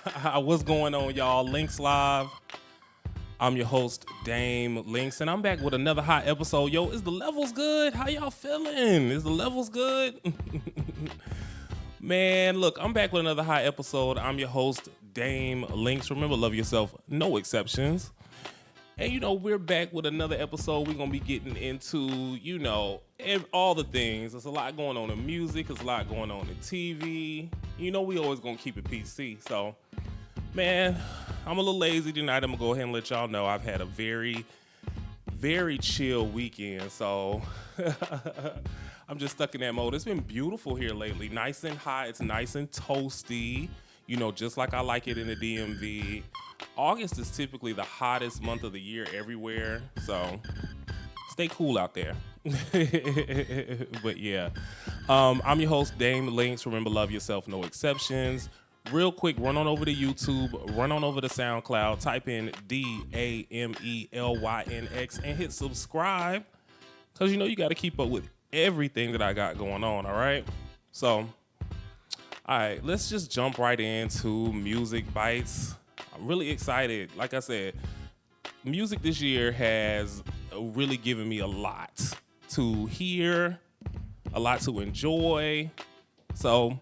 What's going on, y'all? LYNX Live. I'm your host, Dame LYNX, and I'm back with another hot episode. Yo, is the levels good? How y'all feeling? Is the levels good? Man, look, I'm back with another hot episode. I'm your host, Dame LYNX. Remember, love yourself, no exceptions. And, we're back with another episode. We're going to be getting into, all the things. There's a lot going on in music. There's a lot going on in TV. We always going to keep it PC. So, man, I'm a little lazy tonight. I'm going to go ahead and let y'all know I've had a very, very chill weekend. So, I'm just stuck in that mode. It's been beautiful here lately. Nice and hot. It's nice and toasty. Just like I like it in the DMV. August is typically the hottest month of the year everywhere, so stay cool out there. But yeah, I'm your host, Dame LYNX. Remember, love yourself, no exceptions. Real quick, run on over to YouTube, run on over to SoundCloud, type in DAMELYNX and hit subscribe, because you got to keep up with everything that I got going on, all right? So, all right, let's just jump right into Music Bites. I'm really excited. Like I said, music this year has really given me a lot to hear, a lot to enjoy. So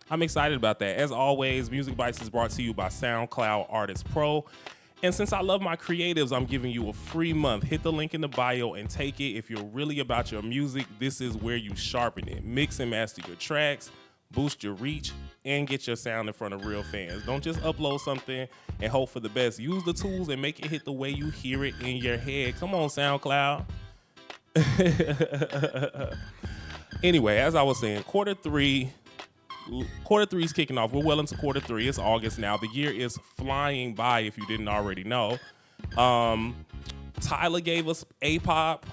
I'm excited about that. As always, Music Bites is brought to you by SoundCloud Artist Pro. And since I love my creatives, I'm giving you a free month. Hit the link in the bio and take it. If you're really about your music, this is where you sharpen it. Mix and master your tracks, boost your reach, and get your sound in front of real fans. Don't just upload something and hope for the best. Use the tools and make it hit the way you hear it in your head. Come on, SoundCloud. Anyway, as I was saying, quarter three is kicking off. We're well into quarter three. It's August now. The year is flying by, if you didn't already know. Tyla gave us A-pop.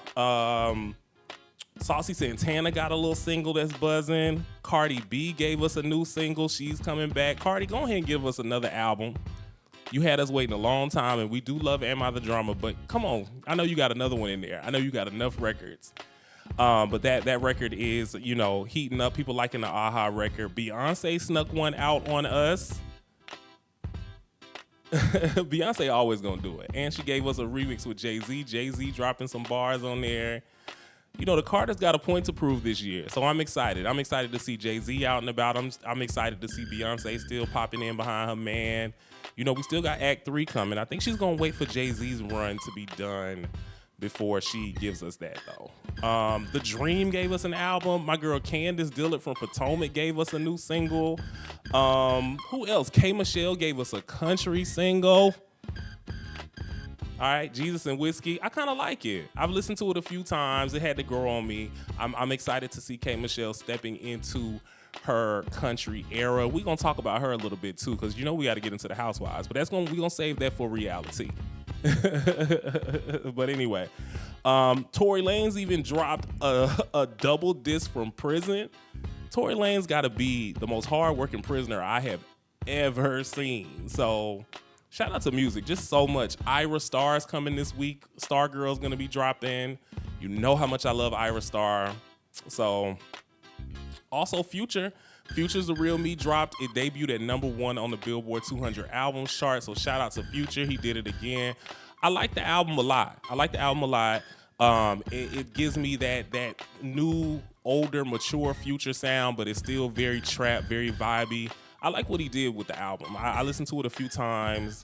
Saucy Santana got a little single that's buzzing. Cardi B gave us a new single. She's coming back. Cardi, go ahead and give us another album. You had us waiting a long time, and we do love Am I the Drama, but come on. I know you got another one in there. I know you got enough records. But that record is, heating up. People liking the AHA record. Beyonce snuck one out on us. Beyonce always gonna do it. And she gave us a remix with Jay-Z. Jay-Z dropping some bars on there. The Carter's got a point to prove this year, so I'm excited. I'm excited to see Jay-Z out and about. I'm excited to see Beyonce still popping in behind her man. We still got Act 3 coming. I think she's going to wait for Jay-Z's run to be done before she gives us that, though. The Dream gave us an album. My girl Candace Dillard from Potomac gave us a new single. Who else? K. Michelle gave us a country single. All right, Jesus and Whiskey. I kind of like it. I've listened to it a few times. It had to grow on me. I'm excited to see K. Michelle stepping into her country era. We're going to talk about her a little bit, too, because, we got to get into the Housewives. But we're going to save that for reality. But anyway, Tory Lanez even dropped a double disc from prison. Tory Lanez got to be the most hardworking prisoner I have ever seen. So shout out to music, just so much. Ira Star's coming this week. Stargirl's gonna be dropping. You know how much I love Ira Star. So, also Future's The Real Me dropped. It debuted at #1 on the Billboard 200 albums chart. So shout out to Future, he did it again. I like the album a lot. It gives me that new, older, mature Future sound, but it's still very trap, very vibey. I like what he did with the album. I listened to it a few times.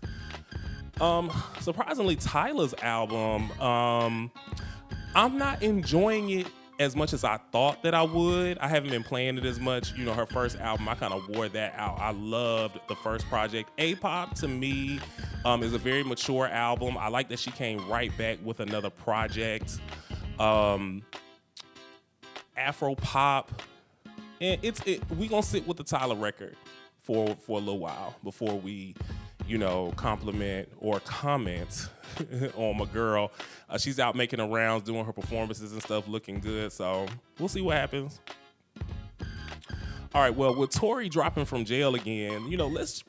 Surprisingly, Tyla's album, I'm not enjoying it as much as I thought that I would. I haven't been playing it as much. Her first album, I kind of wore that out. I loved the first project. A-pop, to me, is a very mature album. I like that she came right back with another project. Afro pop. And we gonna sit with the Tyla record for a little while before we, compliment or comment on my girl. She's out making the rounds, doing her performances and stuff, looking good. So we'll see what happens. All right, well, with Tory dropping from jail again, let's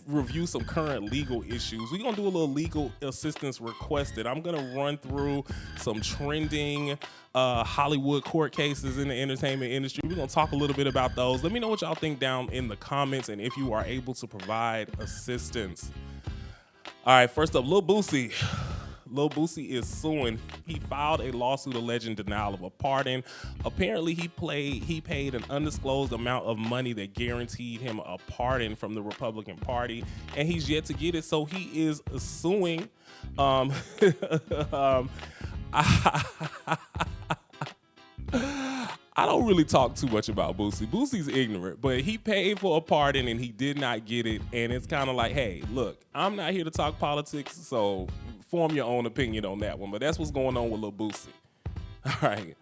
review some current legal issues. We're gonna do a little legal assistance requested. I'm gonna run through some trending Hollywood court cases in the entertainment industry. We're gonna talk a little bit about those. Let me know what y'all think down in the comments and if you are able to provide assistance. All right, first up, Lil Boosie. Lil Boosie is suing. He filed a lawsuit alleging denial of a pardon. Apparently, he paid an undisclosed amount of money that guaranteed him a pardon from the Republican Party, and he's yet to get it. So he is suing. I don't really talk too much about Boosie. Boosie's ignorant, but he paid for a pardon and he did not get it. And it's kind of like, hey, look, I'm not here to talk politics, so form your own opinion on that one. But that's what's going on with Lil Boosie. All right.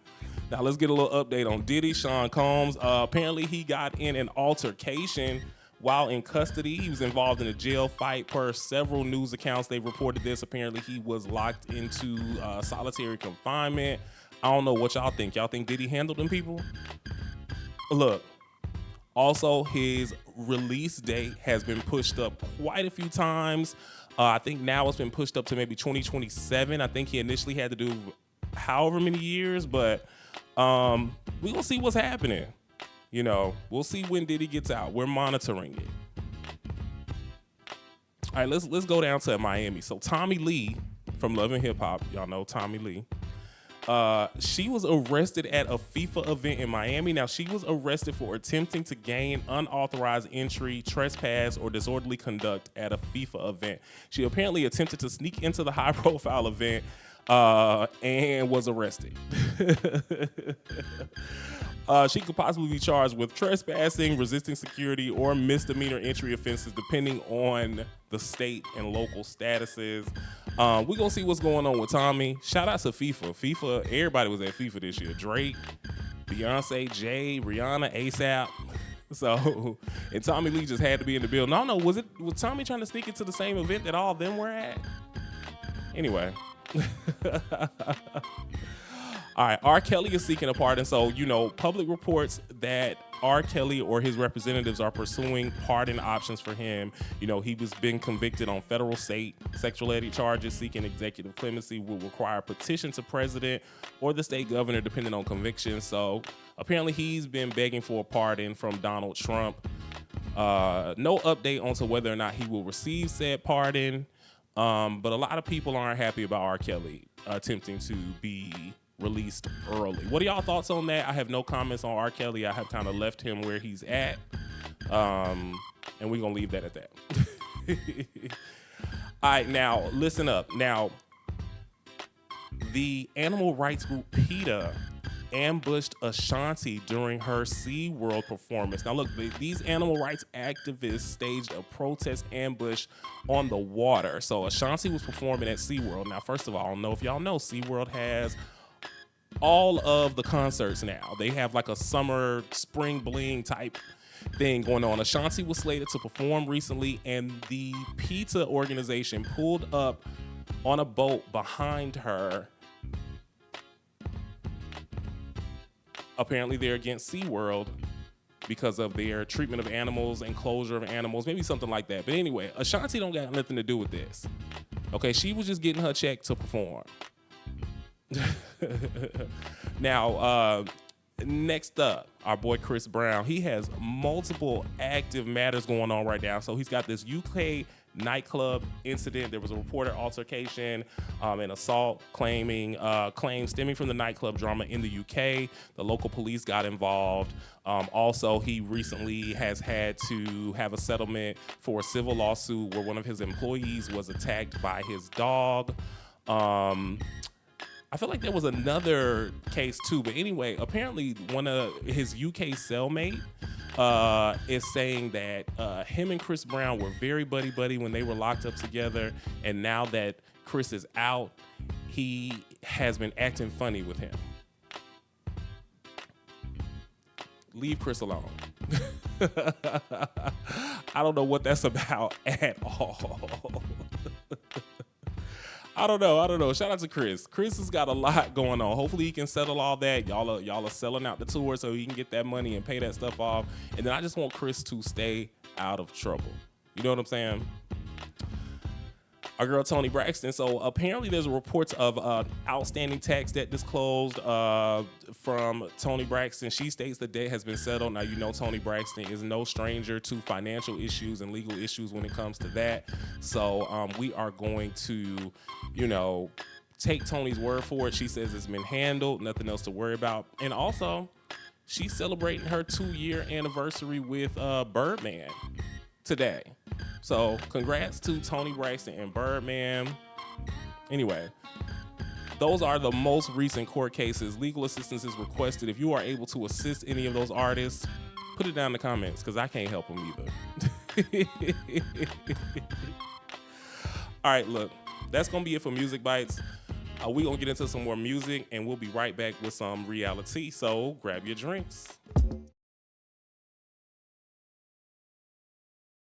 Now let's get a little update on Diddy. Sean Combs. Apparently he got in an altercation while in custody. He was involved in a jail fight per several news accounts. They reported this. Apparently he was locked into solitary confinement. I don't know what y'all think. Y'all think Diddy handled them people? Look, also his release date has been pushed up quite a few times. I think now it's been pushed up to maybe 2027. I think he initially had to do however many years, but we're gonna see what's happening. We'll see when Diddy gets out. We're monitoring it. All right, let's go down to Miami. So Tommy Lee from Love and Hip Hop, y'all know Tommy Lee. She was arrested at a FIFA event in Miami. Now, she was arrested for attempting to gain unauthorized entry, trespass, or disorderly conduct at a FIFA event. She apparently attempted to sneak into the high-profile event and was arrested. She could possibly be charged with trespassing, resisting security, or misdemeanor entry offenses, depending on the state and local statuses. We're going to see what's going on with Tommy. Shout out to FIFA. Everybody was at FIFA this year. Drake, Beyonce, Jay, Rihanna, ASAP. So, and Tommy Lee just had to be in the building. I don't know, was Tommy trying to sneak into the same event that all of them were at? Anyway. All right, R. Kelly is seeking a pardon. So, public reports that R. Kelly or his representatives are pursuing pardon options for him. He was being convicted on federal, state sexuality charges. Seeking executive clemency will require a petition to president or the state governor, depending on conviction. So, apparently he's been begging for a pardon from Donald Trump. No update onto whether or not he will receive said pardon. But a lot of people aren't happy about R. Kelly attempting to be released early. What are y'all thoughts on that? I have no comments on R. Kelly. I have kind of left him where he's at. And we're going to leave that at that. All right, now, listen up. Now, the animal rights group PETA ambushed Ashanti during her SeaWorld performance. Now, look, these animal rights activists staged a protest ambush on the water. So Ashanti was performing at SeaWorld. Now, first of all, I don't know if y'all know, SeaWorld has all of the concerts now. They have like a summer spring bling type thing going on. Ashanti was slated to perform recently, and the PETA organization pulled up on a boat behind her. Apparently they're against SeaWorld because of their treatment of animals and closure of animals, maybe something like that. But anyway, Ashanti don't got nothing to do with this. Okay, she was just getting her check to perform. Now, next up, our boy Chris Brown. He has multiple active matters going on right now. So he's got this UK nightclub incident. There was a reported altercation and assault claims stemming from the nightclub drama in the UK. The local police got involved. Also, he recently has had to have a settlement for a civil lawsuit where one of his employees was attacked by his dog. I feel like there was another case too, but anyway, apparently one of his UK cellmate is saying that him and Chris Brown were very buddy-buddy when they were locked up together, and now that Chris is out, he has been acting funny with him. Leave Chris alone. I don't know what that's about at all. I don't know. Shout out to Chris. Chris has got a lot going on. Hopefully he can settle all that. Y'all are selling out the tour so he can get that money and pay that stuff off. And then I just want Chris to stay out of trouble. You know what I'm saying? Our girl Toni Braxton. So apparently there's reports of outstanding tax debt disclosed from Toni Braxton. She states the debt has been settled. Now, you know Toni Braxton is no stranger to financial issues and legal issues when it comes to that. So we are going to, you know, take Toni's word for it. She says it's been handled, nothing else to worry about. And also, she's celebrating her 2-year anniversary with Birdman today. So congrats to Toni Braxton and Birdman. Anyway, those are the most recent court cases. Legal assistance is requested. If you are able to assist any of those artists, put it down in the comments because I can't help them either. All right, look, that's going to be it for Music Bites. We're going to get into some more music and we'll be right back with some reality. So grab your drinks.